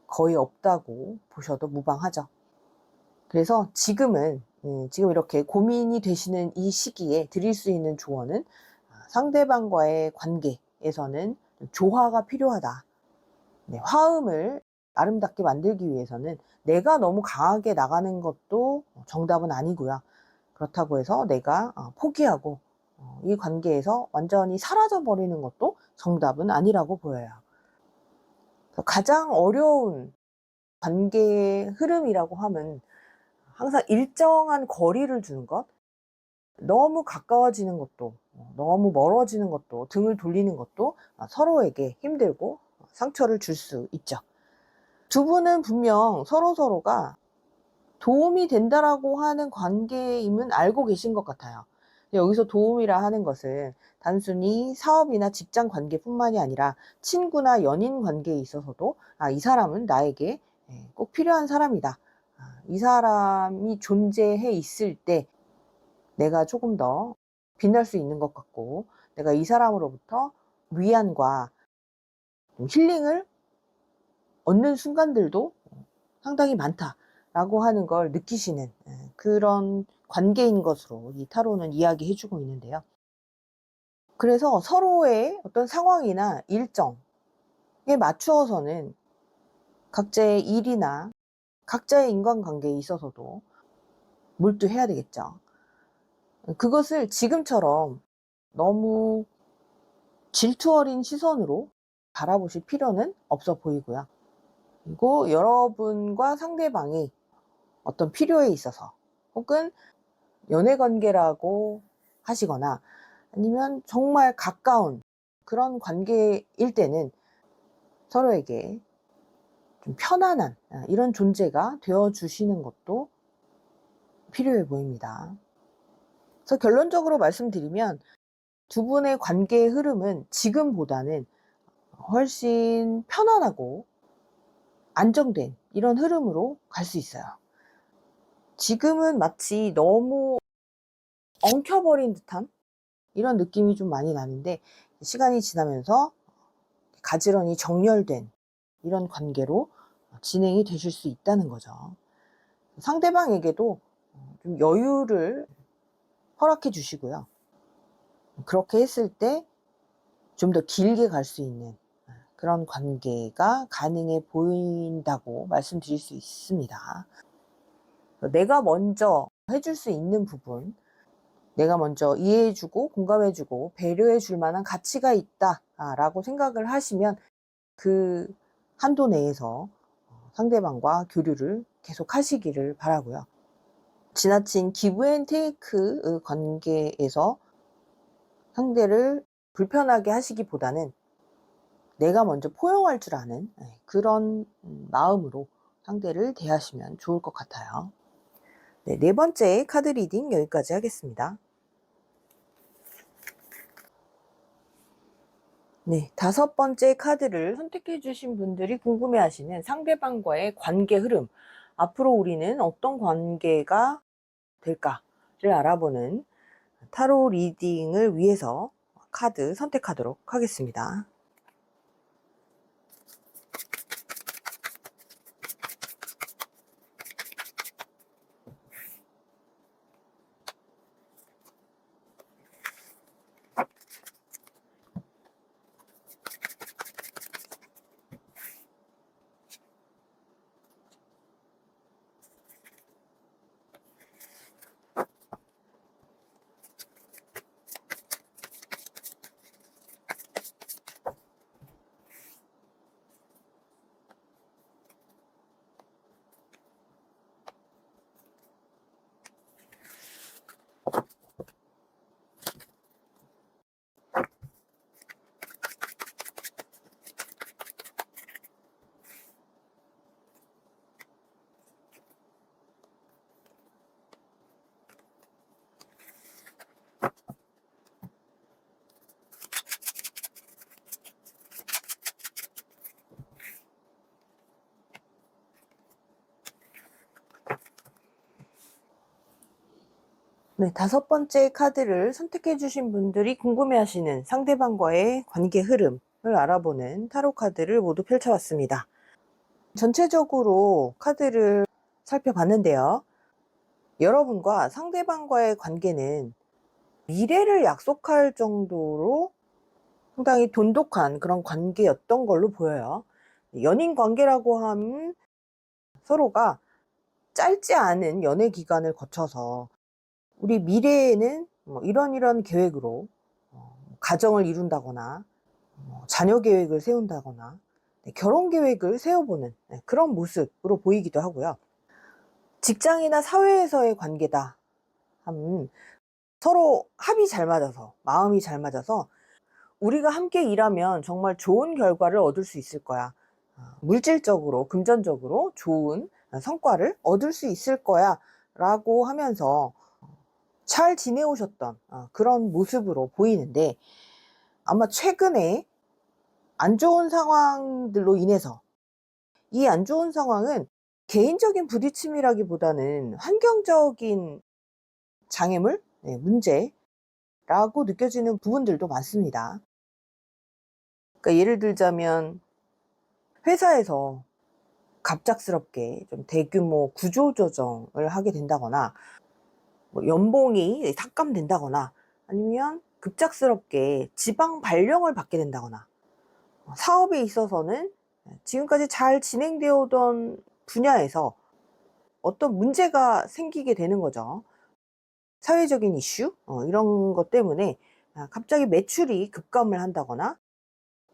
거의 없다고 보셔도 무방하죠. 그래서 지금 이렇게 고민이 되시는 이 시기에 드릴 수 있는 조언은, 상대방과의 관계에서는 조화가 필요하다. 네, 화음을 아름답게 만들기 위해서는 내가 너무 강하게 나가는 것도 정답은 아니고요. 그렇다고 해서 내가 포기하고 이 관계에서 완전히 사라져 버리는 것도 정답은 아니라고 보여요. 가장 어려운 관계의 흐름이라고 하면 항상 일정한 거리를 두는 것, 너무 가까워지는 것도 너무 멀어지는 것도, 등을 돌리는 것도 서로에게 힘들고 상처를 줄 수 있죠. 두 분은 분명 서로서로가 도움이 된다라고 하는 관계임은 알고 계신 것 같아요. 여기서 도움이라 하는 것은 단순히 사업이나 직장 관계뿐만이 아니라 친구나 연인 관계에 있어서도 이 사람은 나에게 꼭 필요한 사람이다. 이 사람이 존재해 있을 때 내가 조금 더 빛날 수 있는 것 같고, 내가 이 사람으로부터 위안과 힐링을 얻는 순간들도 상당히 많다라고 하는 걸 느끼시는 그런 관계인 것으로 이 타로는 이야기해 주고 있는데요. 그래서 서로의 어떤 상황이나 일정에 맞추어서는 각자의 일이나 각자의 인간관계에 있어서도 몰두해야 되겠죠. 그것을 지금처럼 너무 질투 어린 시선으로 바라보실 필요는 없어 보이고요. 그리고 여러분과 상대방이 어떤 필요에 있어서, 혹은 연애 관계라고 하시거나 아니면 정말 가까운 그런 관계일 때는 서로에게 좀 편안한 이런 존재가 되어 주시는 것도 필요해 보입니다. 그래서 결론적으로 말씀드리면 두 분의 관계의 흐름은 지금보다는 훨씬 편안하고 안정된 이런 흐름으로 갈 수 있어요. 지금은 마치 너무 엉켜버린 듯한 이런 느낌이 좀 많이 나는데, 시간이 지나면서 가지런히 정렬된 이런 관계로 진행이 되실 수 있다는 거죠. 상대방에게도 좀 여유를 허락해 주시고요. 그렇게 했을 때 좀 더 길게 갈 수 있는 그런 관계가 가능해 보인다고 말씀드릴 수 있습니다. 내가 먼저 해줄 수 있는 부분, 내가 먼저 이해해주고 공감해주고 배려해줄 만한 가치가 있다라고 생각을 하시면 그 한도 내에서 상대방과 교류를 계속 하시기를 바라고요. 지나친 기브 앤 테이크 관계에서 상대를 불편하게 하시기보다는 내가 먼저 포용할 줄 아는 그런 마음으로 상대를 대하시면 좋을 것 같아요. 네, 네 번째 카드 리딩 여기까지 하겠습니다. 네, 다섯 번째 카드를 선택해 주신 분들이 궁금해하시는 상대방과의 관계 흐름, 앞으로 우리는 어떤 관계가 될까를 알아보는 타로 리딩을 위해서 카드 선택하도록 하겠습니다. 네, 5번째 카드를 선택해 주신 분들이 궁금해하시는 상대방과의 관계 흐름을 알아보는 타로 카드를 모두 펼쳐봤습니다. 전체적으로 카드를 살펴봤는데요. 여러분과 상대방과의 관계는 미래를 약속할 정도로 상당히 돈독한 그런 관계였던 걸로 보여요. 연인 관계라고 하면 서로가 짧지 않은 연애 기간을 거쳐서 우리 미래에는 뭐 이런 계획으로 가정을 이룬다거나 자녀 계획을 세운다거나 결혼 계획을 세워보는 그런 모습으로 보이기도 하고요. 직장이나 사회에서의 관계다 하면 서로 합이 잘 맞아서, 마음이 잘 맞아서 우리가 함께 일하면 정말 좋은 결과를 얻을 수 있을 거야. 물질적으로, 금전적으로 좋은 성과를 얻을 수 있을 거야 라고 하면서 잘 지내오셨던 그런 모습으로 보이는데, 아마 최근에 안 좋은 상황들로 인해서, 이 안 좋은 상황은 개인적인 부딪힘이라기보다는 환경적인 장애물, 문제라고 느껴지는 부분들도 많습니다. 그러니까 예를 들자면 회사에서 갑작스럽게 좀 대규모 구조조정을 하게 된다거나, 뭐 연봉이 삭감된다거나, 아니면 급작스럽게 지방 발령을 받게 된다거나, 사업에 있어서는 지금까지 잘 진행되어 오던 분야에서 어떤 문제가 생기게 되는 거죠. 사회적인 이슈 이런 것 때문에 갑자기 매출이 급감을 한다거나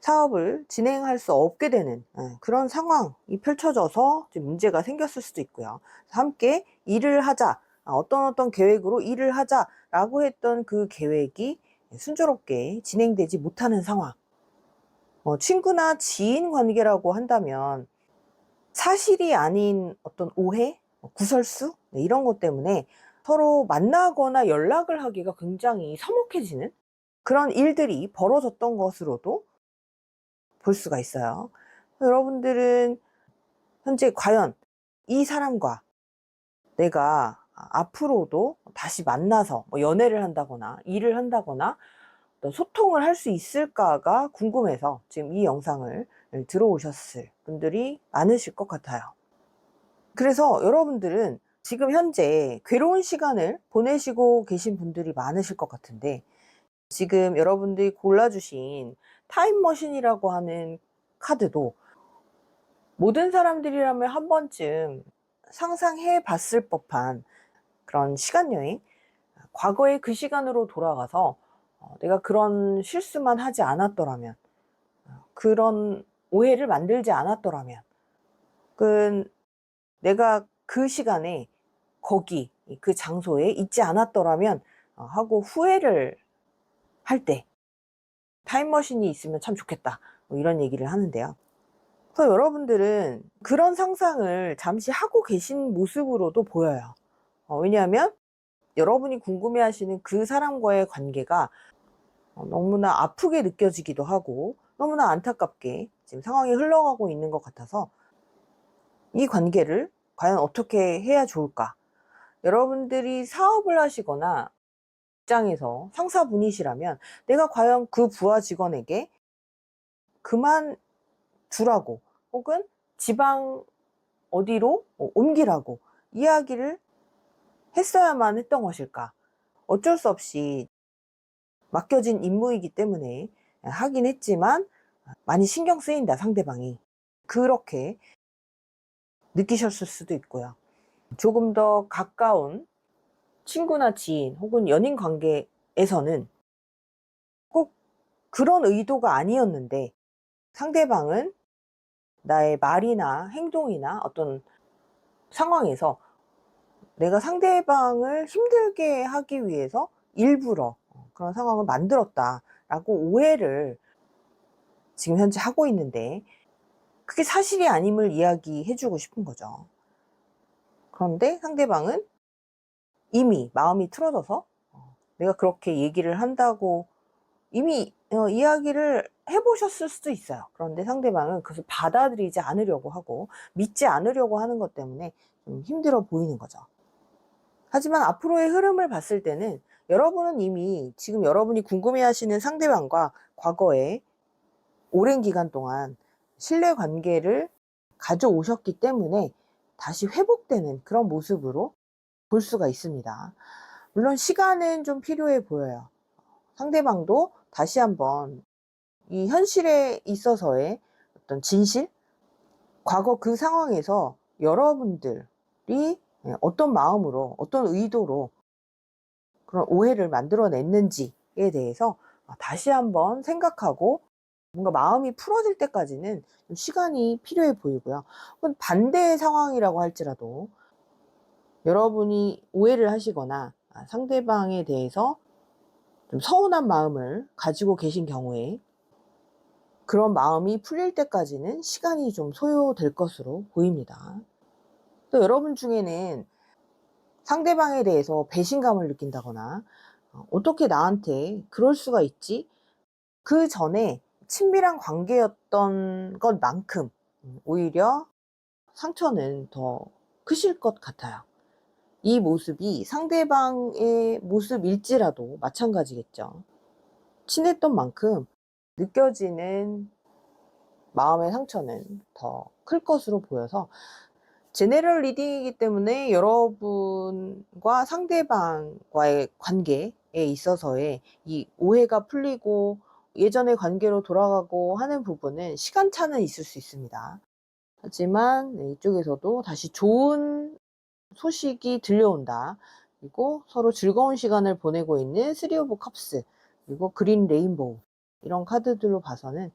사업을 진행할 수 없게 되는 그런 상황이 펼쳐져서 문제가 생겼을 수도 있고요. 함께 일을 하자, 어떤 계획으로 일을 하자라고 했던 그 계획이 순조롭게 진행되지 못하는 상황. 친구나 지인 관계라고 한다면 사실이 아닌 어떤 오해, 구설수 이런 것 때문에 서로 만나거나 연락을 하기가 굉장히 서먹해지는 그런 일들이 벌어졌던 것으로도 볼 수가 있어요. 여러분들은 현재 과연 이 사람과 내가 앞으로도 다시 만나서 뭐 연애를 한다거나 일을 한다거나 어떤 소통을 할 수 있을까가 궁금해서 지금 이 영상을 들어오셨을 분들이 많으실 것 같아요. 그래서 여러분들은 지금 현재 괴로운 시간을 보내시고 계신 분들이 많으실 것 같은데, 지금 여러분들이 골라주신 타임머신이라고 하는 카드도 모든 사람들이라면 한 번쯤 상상해 봤을 법한 그런 시간여행, 과거의 그 시간으로 돌아가서 내가 그런 실수만 하지 않았더라면, 그런 오해를 만들지 않았더라면, 내가 그 시간에 거기 그 장소에 있지 않았더라면 하고 후회를 할 때 타임머신이 있으면 참 좋겠다, 뭐 이런 얘기를 하는데요. 그래서 여러분들은 그런 상상을 잠시 하고 계신 모습으로도 보여요. 왜냐하면 여러분이 궁금해하시는 그 사람과의 관계가 너무나 아프게 느껴지기도 하고 너무나 안타깝게 지금 상황이 흘러가고 있는 것 같아서 이 관계를 과연 어떻게 해야 좋을까? 여러분들이 사업을 하시거나 직장에서 상사분이시라면 내가 과연 그 부하 직원에게 그만두라고 혹은 지방 어디로 옮기라고 이야기를 했어야만 했던 것일까? 어쩔 수 없이 맡겨진 임무이기 때문에 하긴 했지만 많이 신경 쓰인다, 상대방이. 그렇게 느끼셨을 수도 있고요. 조금 더 가까운 친구나 지인 혹은 연인 관계에서는 꼭 그런 의도가 아니었는데 상대방은 나의 말이나 행동이나 어떤 상황에서 내가 상대방을 힘들게 하기 위해서 일부러 그런 상황을 만들었다라고 오해를 지금 현재 하고 있는데, 그게 사실이 아님을 이야기해 주고 싶은 거죠. 그런데 상대방은 이미 마음이 틀어져서 내가 그렇게 얘기를 한다고 이미 이야기를 해보셨을 수도 있어요. 그런데 상대방은 그것을 받아들이지 않으려고 하고 믿지 않으려고 하는 것 때문에 좀 힘들어 보이는 거죠. 하지만 앞으로의 흐름을 봤을 때는 여러분은 이미 지금 여러분이 궁금해하시는 상대방과 과거에 오랜 기간 동안 신뢰 관계를 가져오셨기 때문에 다시 회복되는 그런 모습으로 볼 수가 있습니다. 물론 시간은 좀 필요해 보여요. 상대방도 다시 한번 이 현실에 있어서의 어떤 진실, 과거 그 상황에서 여러분들이 어떤 마음으로, 어떤 의도로 그런 오해를 만들어냈는지에 대해서 다시 한번 생각하고 뭔가 마음이 풀어질 때까지는 좀 시간이 필요해 보이고요. 그건 반대의 상황이라고 할지라도 여러분이 오해를 하시거나 상대방에 대해서 좀 서운한 마음을 가지고 계신 경우에 그런 마음이 풀릴 때까지는 시간이 좀 소요될 것으로 보입니다. 또 여러분 중에는 상대방에 대해서 배신감을 느낀다거나 어떻게 나한테 그럴 수가 있지? 그 전에 친밀한 관계였던 것만큼 오히려 상처는 더 크실 것 같아요. 이 모습이 상대방의 모습일지라도 마찬가지겠죠. 친했던 만큼 느껴지는 마음의 상처는 더 클 것으로 보여서 제네럴 리딩이기 때문에 여러분과 상대방과의 관계에 있어서의 이 오해가 풀리고 예전의 관계로 돌아가고 하는 부분은 시간차는 있을 수 있습니다. 하지만 이쪽에서도 다시 좋은 소식이 들려온다. 그리고 서로 즐거운 시간을 보내고 있는 쓰리 오브 컵스, 그리고 그린 레인보우, 이런 카드들로 봐서는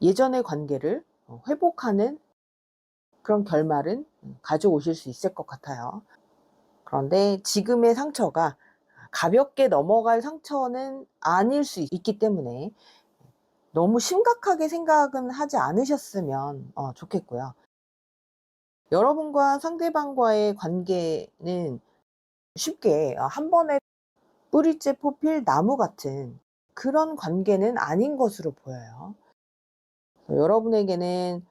예전의 관계를 회복하는 그런 결말은 가져오실 수 있을 것 같아요. 그런데 지금의 상처가 가볍게 넘어갈 상처는 아닐 수 있기 때문에 너무 심각하게 생각은 하지 않으셨으면 좋겠고요. 여러분과 상대방과의 관계는 쉽게 한 번에 뿌리째 뽑힐 나무 같은 그런 관계는 아닌 것으로 보여요. 여러분에게는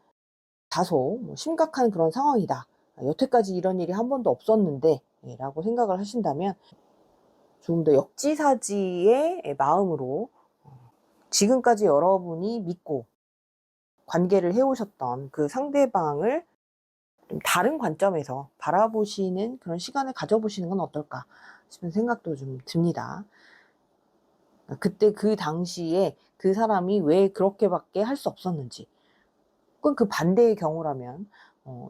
다소 심각한 그런 상황이다. 여태까지 이런 일이 한 번도 없었는데 라고 생각을 하신다면 좀 더 역지사지의 마음으로 지금까지 여러분이 믿고 관계를 해오셨던 그 상대방을 좀 다른 관점에서 바라보시는 그런 시간을 가져보시는 건 어떨까 싶은 생각도 좀 듭니다. 그때 그 당시에 그 사람이 왜 그렇게밖에 할 수 없었는지, 혹은 그 반대의 경우라면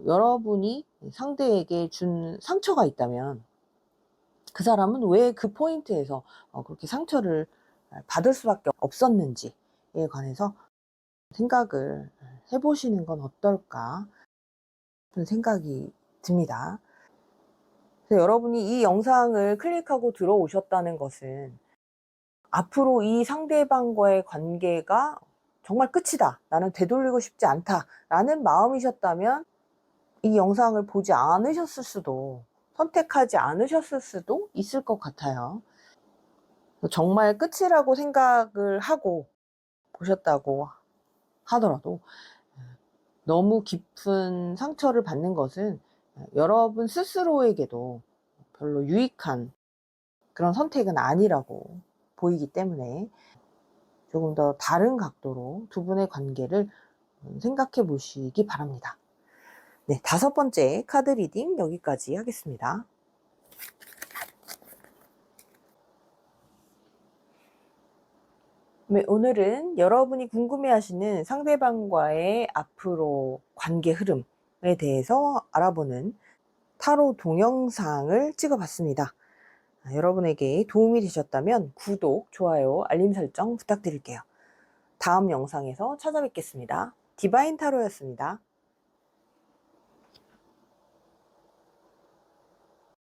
여러분이 상대에게 준 상처가 있다면 그 사람은 왜 그 포인트에서 그렇게 상처를 받을 수밖에 없었는지에 관해서 생각을 해보시는 건 어떨까 그런 생각이 듭니다. 그래서 여러분이 이 영상을 클릭하고 들어오셨다는 것은 앞으로 이 상대방과의 관계가 정말 끝이다, 나는 되돌리고 싶지 않다 라는 마음이셨다면 이 영상을 보지 않으셨을 수도, 선택하지 않으셨을 수도 있을 것 같아요. 정말 끝이라고 생각을 하고 보셨다고 하더라도 너무 깊은 상처를 받는 것은 여러분 스스로에게도 별로 유익한 그런 선택은 아니라고 보이기 때문에 조금 더 다른 각도로 두 분의 관계를 생각해 보시기 바랍니다. 네, 5번째 카드 리딩 여기까지 하겠습니다. 네, 오늘은 여러분이 궁금해하시는 상대방과의 앞으로 관계 흐름에 대해서 알아보는 타로 동영상을 찍어봤습니다. 여러분에게 도움이 되셨다면 구독, 좋아요, 알림 설정 부탁드릴게요. 다음 영상에서 찾아뵙겠습니다. 디바인 타로였습니다.